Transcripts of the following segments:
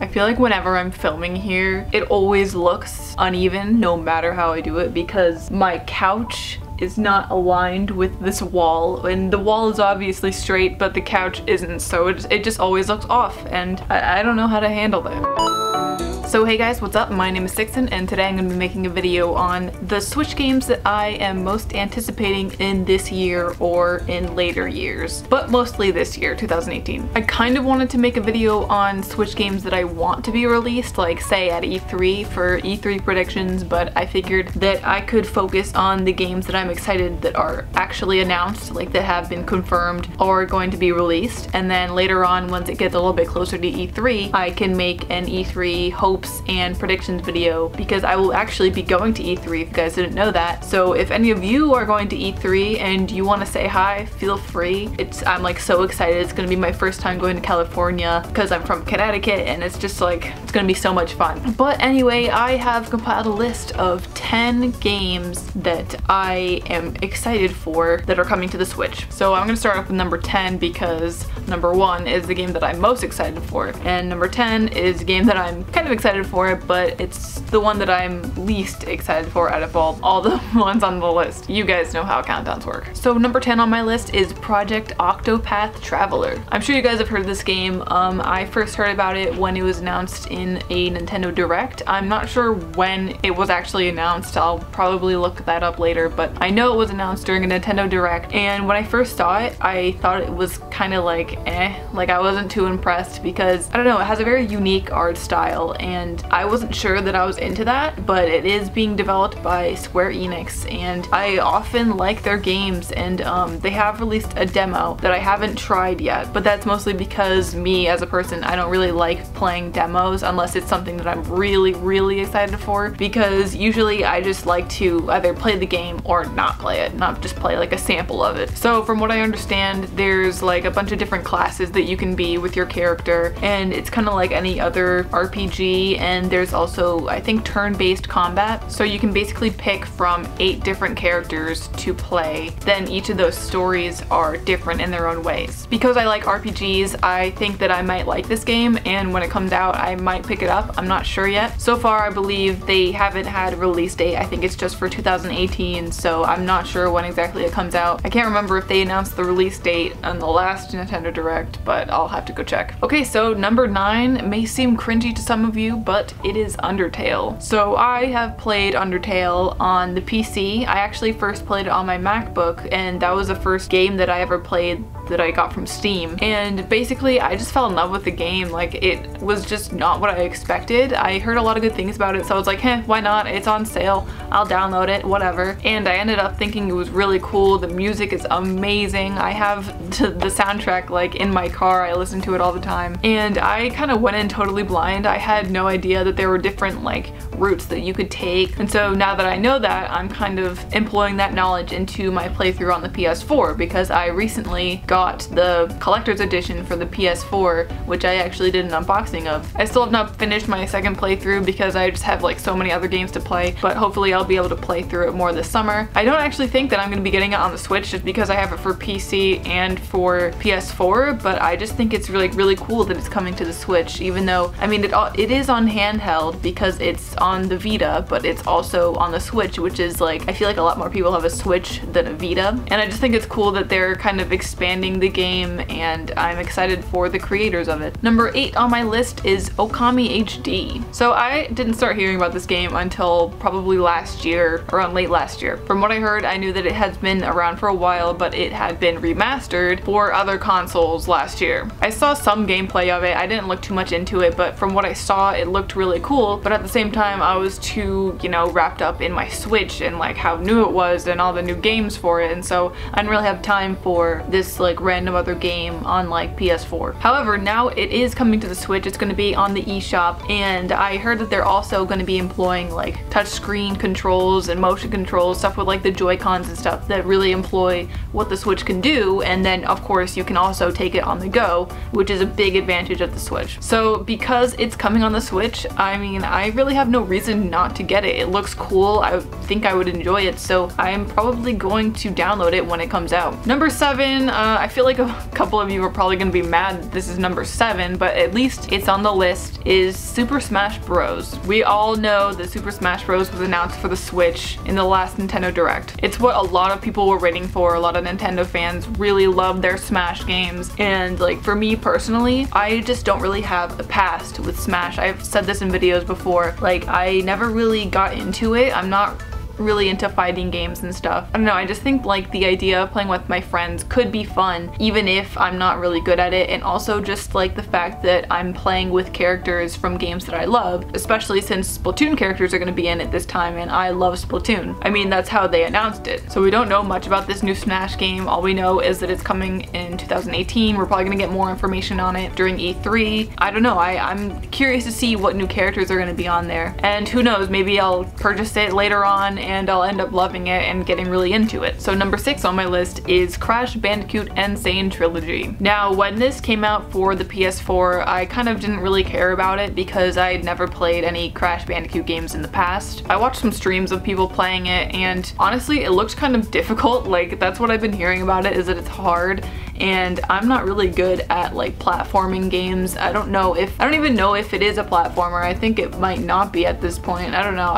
I feel like whenever I'm filming here, it always looks uneven no matter how I do it because my couch is not aligned with this wall, and the wall is obviously straight but the couch isn't, so it just always looks off, and I don't know how to handle that. So hey guys, what's up? My name is Sicsen, and today I'm going to be making a video on the Switch games that I am most anticipating in this year or in later years, but mostly this year, 2018. I kind of wanted to make a video on Switch games that I want to be released, like say at E3 for E3 predictions, but I figured that I could focus on the games that I'm excited that are actually announced, like that have been confirmed or going to be released, and then later on, once it gets a little bit closer to E3, I can make an E3 hopes and predictions video, because I will actually be going to E3 if you guys didn't know that. So if any of you are going to E3 and you want to say hi, feel free. I'm like so excited. It's gonna be my first time going to California because I'm from Connecticut, and it's just like, it's gonna be so much fun. But anyway, I have compiled a list of 10 games that I am excited for that are coming to the Switch. So I'm gonna start off with number 10 because number 1 is the game that I'm most excited for, and number 10 is a game that I'm kind of excited for, but it's the one that I'm least excited for out of all the ones on the list. You guys know how countdowns work. So number 10 on my list is Project Octopath Traveler. I'm sure you guys have heard of this game. I first heard about it when it was announced in a Nintendo Direct. I'm not sure when it was actually announced. I'll probably look that up later, but I know it was announced during a Nintendo Direct, and when I first saw it, I thought it was kind of like like I wasn't too impressed because, I don't know, it has a very unique art style, and I wasn't sure that I was into that, but it is being developed by Square Enix, and I often like their games, and they have released a demo that I haven't tried yet, but that's mostly because me as a person, I don't really like playing demos unless it's something that I'm really excited for, because usually I just like to either play the game or not play it, not just play like a sample of it. So from what I understand, there's like a bunch of different classes that you can be with your character, and it's kind of like any other RPG, and there's also, I think, turn-based combat, so you can basically pick from 8 different characters to play. Then each of those stories are different in their own ways. Because I like RPGs, I think that I might like this game, and when it comes out I might pick it up. I'm not sure yet. So far I believe they haven't had a release date. I think it's just for 2018, so I'm not sure when exactly it comes out. I can't remember if they announced the release date on the last Nintendo Direct, but I'll have to go check. Okay, so number 9 may seem cringy to some of you, but it is Undertale. So I have played Undertale on the PC. I actually first played it on my MacBook, and that was the first game that I ever played that I got from Steam, and basically I just fell in love with the game. Like, it was just not what I expected. I heard a lot of good things about it, so I was like, why not? It's on sale, I'll download it, whatever. And I ended up thinking it was really cool. The music is amazing. I have the soundtrack like in my car. I listen to it all the time, and I kind of went in totally blind. I had no idea that there were different like routes that you could take, and so now that I know that, I'm kind of employing that knowledge into my playthrough on the PS4, because I recently got the collector's edition for the PS4, which I actually did an unboxing of. I still have not finished my second playthrough because I just have like so many other games to play, but hopefully I'll be able to play through it more this summer. I don't actually think that I'm going to be getting it on the Switch just because I have it for PC and for PS4, but I just think it's really cool that it's coming to the Switch, even though, I mean, it is on handheld because it's on the Vita, but it's also on the Switch, which is like, I feel like a lot more people have a Switch than a Vita, and I just think it's cool that they're kind of expanding the game, and I'm excited for the creators of it. Number 8 on my list is Okami HD. So I didn't start hearing about this game until probably last year, around late last year. From what I heard, I knew that it has been around for a while, but it had been remastered for other consoles last year. I saw some gameplay of it. I didn't look too much into it, but from what I saw, it looked really cool, but at the same time I was too, you know, wrapped up in my Switch and like how new it was and all the new games for it, and so I didn't really have time for this like random other game on like PS4. However, now it is coming to the Switch. It's going to be on the eShop, and I heard that they're also going to be employing like touchscreen controls and motion controls, stuff with like the Joy-Cons and stuff that really employ what the Switch can do, and then of course you can also take it on the go, which is a big advantage of the Switch. So because it's coming on the Switch, I mean, I really have no reason not to get it. It looks cool. I think I would enjoy it, so I am probably going to download it when it comes out. Number 7, I I feel like a couple of you are probably gonna be mad that this is number 7, but at least it's on the list, is Super Smash Bros. We all know that Super Smash Bros was announced for the Switch in the last Nintendo Direct. It's what a lot of people were waiting for. A lot of Nintendo fans really love their Smash games, and like for me personally, I just don't really have a past with Smash. I've said this in videos before, like I never really got into it. I'm not really into fighting games and stuff. I don't know, I just think like the idea of playing with my friends could be fun even if I'm not really good at it, and also just like the fact that I'm playing with characters from games that I love, especially since Splatoon characters are going to be in it this time and I love Splatoon. I mean, that's how they announced it. So we don't know much about this new Smash game. All we know is that it's coming in 2018. We're probably going to get more information on it during E3. I don't know, I'm curious to see what new characters are going to be on there, and who knows, maybe I'll purchase it later on and I'll end up loving it and getting really into it. So number 6 on my list is Crash Bandicoot Insane Trilogy. Now, when this came out for the PS4, I kind of didn't really care about it because I had never played any Crash Bandicoot games in the past. I watched some streams of people playing it, and honestly, it looked kind of difficult. Like, that's what I've been hearing about it, is that it's hard, and I'm not really good at like platforming games. I don't even know if it is a platformer. I think it might not be at this point. I don't know.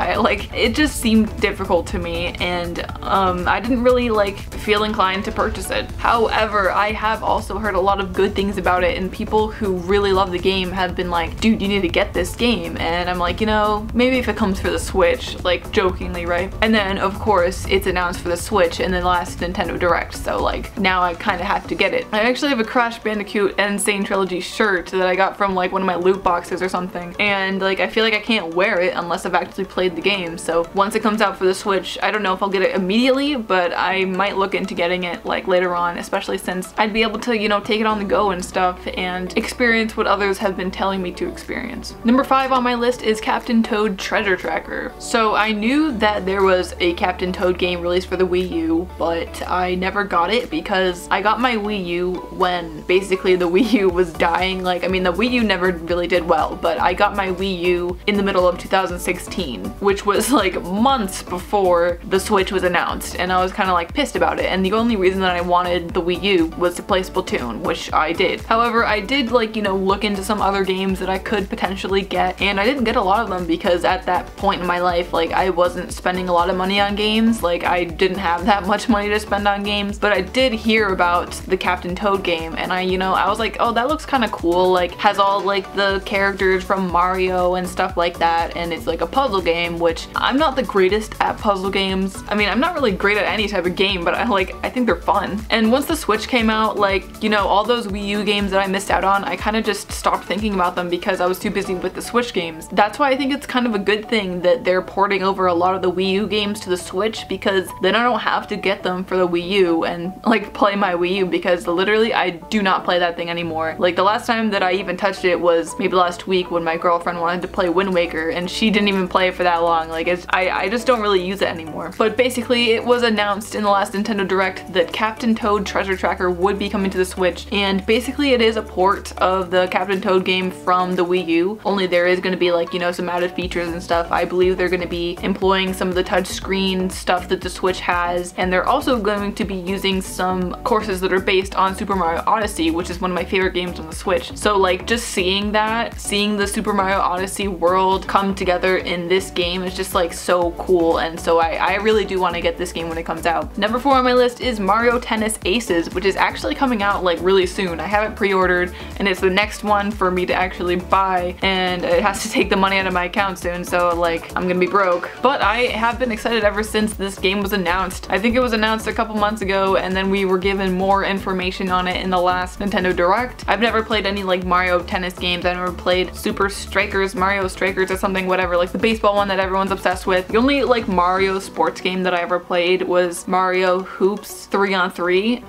It just seemed difficult to me, and I didn't really like feel inclined to purchase it. However, I have also heard a lot of good things about it, and people who really love the game have been like, dude, you need to get this game. And I'm like, you know, maybe if it comes for the Switch, like jokingly, right? And then of course it's announced for the Switch in the last Nintendo Direct, so like now I kind of have to get it. I actually have a Crash Bandicoot Insane Trilogy shirt that I got from like one of my loot boxes or something, and like I feel like I can't wear it unless I've actually played the game. So once it comes out for the Switch, I don't know if I'll get it immediately, but I might look into getting it like later on, especially since I'd be able to, you know, take it on the go and stuff and experience what others have been telling me to experience. Number 5 on my list is Captain Toad Treasure Tracker. So I knew that there was a Captain Toad game released for the Wii U, but I never got it because I got my Wii U when basically the Wii U was dying. Like, I mean, the Wii U never really did well, but I got my Wii U in the middle of 2016, which was like months before the Switch was announced, and I was kind of like pissed about it, and the only reason that I wanted the Wii U was to play Splatoon, which I did. However, I did like, you know, look into some other games that I could potentially get, and I didn't get a lot of them because at that point in my life, like I wasn't spending a lot of money on games. Like I didn't have that much money to spend on games, but I did hear about the Captain Toad game, and I was like, oh, that looks kind of cool, like has all like the characters from Mario and stuff like that, and it's like a puzzle game, which I'm not the greatest at puzzle games. I mean, I'm not really great at any type of game, but I think they're fun. And once the Switch came out, like, you know, all those Wii U games that I missed out on, I kind of just stopped thinking about them because I was too busy with the Switch games. That's why I think it's kind of a good thing that they're porting over a lot of the Wii U games to the Switch, because then I don't have to get them for the Wii U and like play my Wii U, because literally I do not play that thing anymore. Like the last time that I even touched it was maybe last week when my girlfriend wanted to play Wind Waker, and she didn't even play it for that long. Like I just don't really use it anymore. But basically it was announced in the last Nintendo Direct that Captain Toad Treasure Tracker would be coming to the Switch, and basically it is a port of the Captain Toad game from the Wii U, only there is going to be like, you know, some added features and stuff. I believe they're going to be employing some of the touchscreen stuff that the Switch has, and they're also going to be using some courses that are based on Super Mario Odyssey, which is one of my favorite games on the Switch. So like just seeing the Super Mario Odyssey world come together in this game is just like so cool, and so I really do want to get this game when it comes out. Number 4 on my list is Mario Tennis Aces, which is actually coming out like really soon. I have it pre-ordered, and it's the next one for me to actually buy, and it has to take the money out of my account soon, so like I'm gonna be broke. But I have been excited ever since this game was announced. I think it was announced a couple months ago, and then we were given more information on it in the last Nintendo Direct. I've never played any like Mario Tennis games. I never played Super Strikers, Mario Strikers or something, whatever, like the baseball one that everyone's obsessed with. The only like Mario sports game that I ever played was Mario Hoops 3-on-3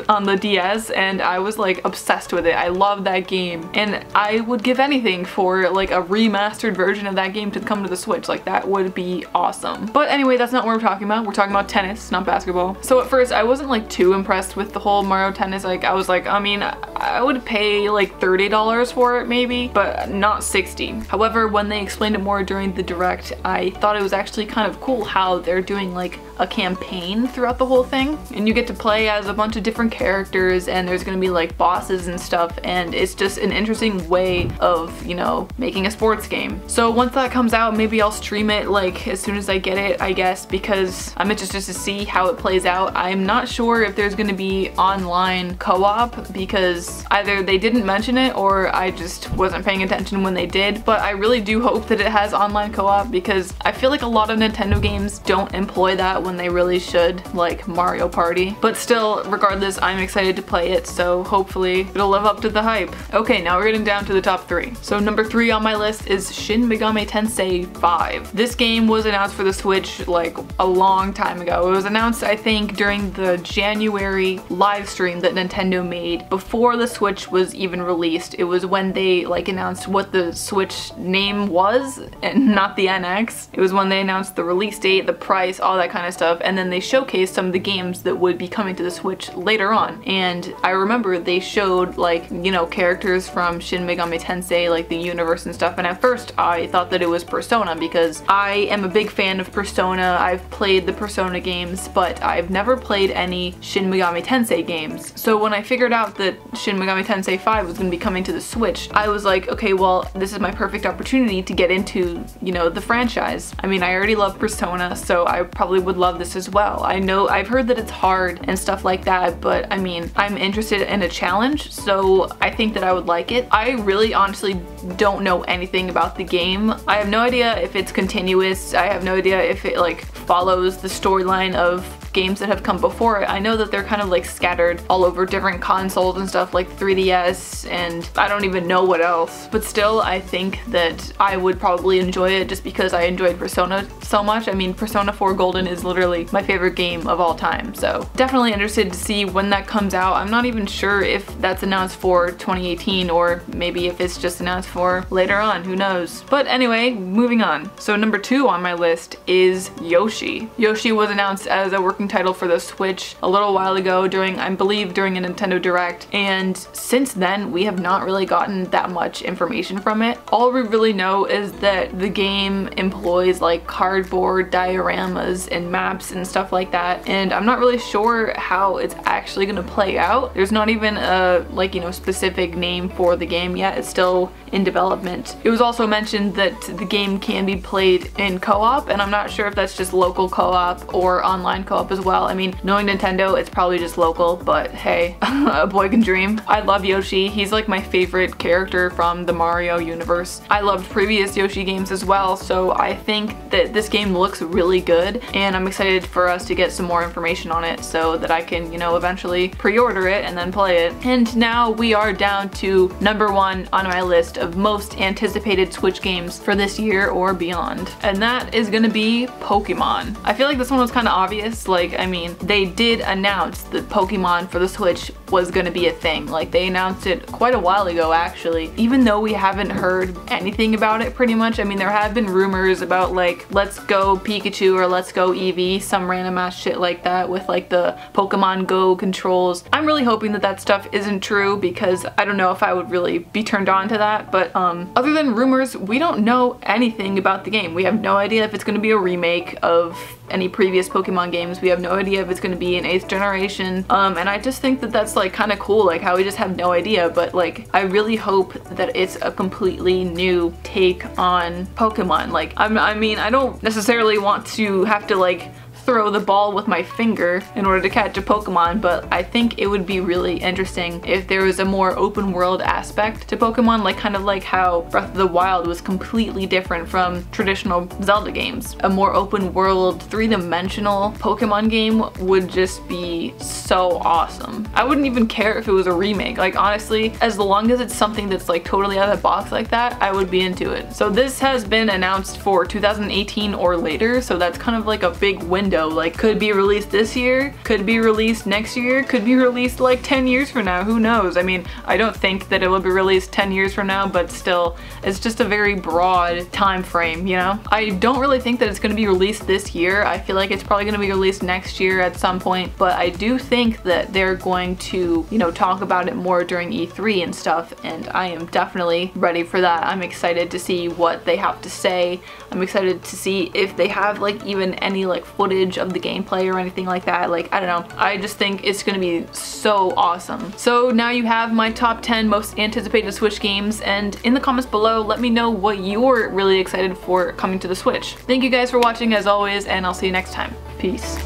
on the DS, and I was like obsessed with it. I love that game, and I would give anything for like a remastered version of that game to come to the Switch. Like that would be awesome. But anyway, that's not what we're talking about. We're talking about tennis, not basketball. So at first I wasn't like too impressed with the whole Mario Tennis. Like I was like, I mean, I would pay like $30 for it maybe, but not $60. However, when they explained it more during the Direct, I thought it was actually kind of cool how they're doing like a campaign throughout the whole thing, and you get to play as a bunch of different characters, and there's gonna be like bosses and stuff, and it's just an interesting way of, you know, making a sports game. So once that comes out, maybe I'll stream it like as soon as I get it, I guess, because I'm interested to see how it plays out. I'm not sure if there's gonna be online co-op, because either they didn't mention it or I just wasn't paying attention when they did, but I really do hope that it has online co-op, because I feel like a lot of Nintendo games don't employ that when they really should, like Mario Party. But still, regardless, I'm excited to play it, so hopefully it'll live up to the hype. Okay, now we're getting down to the top 3. So number 3 on my list is Shin Megami Tensei 5. This game was announced for the Switch like a long time ago. It was announced, I think, during the January live stream that Nintendo made before the Switch was even released. It was when they like announced what the Switch name was and not the NX. It was when they announced the release date, the price, all that kind of stuff, and then they showcased some of the games that would be coming to the Switch later on. And I remember they showed like, you know, characters from Shin Megami Tensei, like the universe and stuff, and at first I thought that it was Persona, because I am a big fan of Persona. I've played the Persona games, but I've never played any Shin Megami Tensei games. So when I figured out that Shin Megami Tensei 5 was going to be coming to the Switch, I was like, okay, well, this is my perfect opportunity to get into, you know, the franchise. I mean, I already love Persona, so I probably would love this as well. I know I've heard that it's hard and stuff like that, but I mean, I'm interested in a challenge, so I think that I would like it. I really honestly don't know anything about the game. I have no idea if it's continuous. I have no idea if it like follows the storyline of games that have come before it. I know that they're kind of like scattered all over different consoles and stuff, like 3DS, and I don't even know what else. But still, I think that I would probably enjoy it just because I enjoyed Persona so much. I mean, Persona 4 Golden is literally my favorite game of all time, so definitely interested to see when that comes out. I'm not even sure if that's announced for 2018 or maybe if it's just announced for later on, who knows. But anyway, moving on. So number 2 on my list is Yoshi. Yoshi was announced as a working title for the Switch a little while ago during, I believe, during a Nintendo Direct, and since then we have not really gotten that much information from it. All we really know is that the game employs like cardboard dioramas and maps and stuff like that, and I'm not really sure how it's actually gonna play out. There's not even a like, you know, specific name for the game yet. It's still in development. It was also mentioned that the game can be played in co-op, and I'm not sure if that's just local co-op or online co-op as well. I mean, knowing Nintendo, it's probably just local, but hey, a boy can dream. I love Yoshi. He's like my favorite character from the Mario universe. I loved previous Yoshi games as well, so I think that this game looks really good, and I'm excited for us to get some more information on it so that I can, you know, eventually pre-order it and then play it. And now we are down to number 1 on my list of most anticipated Switch games for this year or beyond, and that is gonna be Pokemon. I feel like this one was kind of obvious. Like, I mean, they did announce that Pokemon for the Switch was gonna be a thing. Like, they announced it quite a while ago, actually, even though we haven't heard anything about it pretty much. I mean, there have been rumors about like, let's go Pikachu or let's go Eevee, some random ass shit like that with like the Pokemon Go controls. I'm really hoping that that stuff isn't true, because I don't know if I would really be turned on to that. But other than rumors, we don't know anything about the game. We have no idea if it's gonna be a remake of any previous Pokemon games. We have no idea if it's going to be an 8th generation, and I just think that that's like kind of cool, like how we just have no idea. But like, I really hope that it's a completely new take on Pokemon. Like, I mean, I don't necessarily want to have to like throw the ball with my finger in order to catch a Pokemon, but I think it would be really interesting if there was a more open world aspect to Pokemon, like kind of like how Breath of the Wild was completely different from traditional Zelda games. A more open world, 3-dimensional Pokemon game would just be so awesome. I wouldn't even care if it was a remake. Like, honestly, as long as it's something that's like totally out of the box like that, I would be into it. So this has been announced for 2018 or later, so that's kind of like a big window. Like, could be released this year, could be released next year, could be released like 10 years from now, who knows? I mean, I don't think that it will be released 10 years from now, but still, it's just a very broad time frame, you know? I don't really think that it's going to be released this year. I feel like it's probably going to be released next year at some point, but I do think that they're going to, you know, talk about it more during E3 and stuff, and I am definitely ready for that. I'm excited to see what they have to say. I'm excited to see if they have like even any like footage advantage of the gameplay or anything like that. Like, I don't know. I just think it's gonna be so awesome. So now you have my top 10 most anticipated Switch games, and in the comments below, let me know what you're really excited for coming to the Switch. Thank you guys for watching as always, and I'll see you next time. Peace.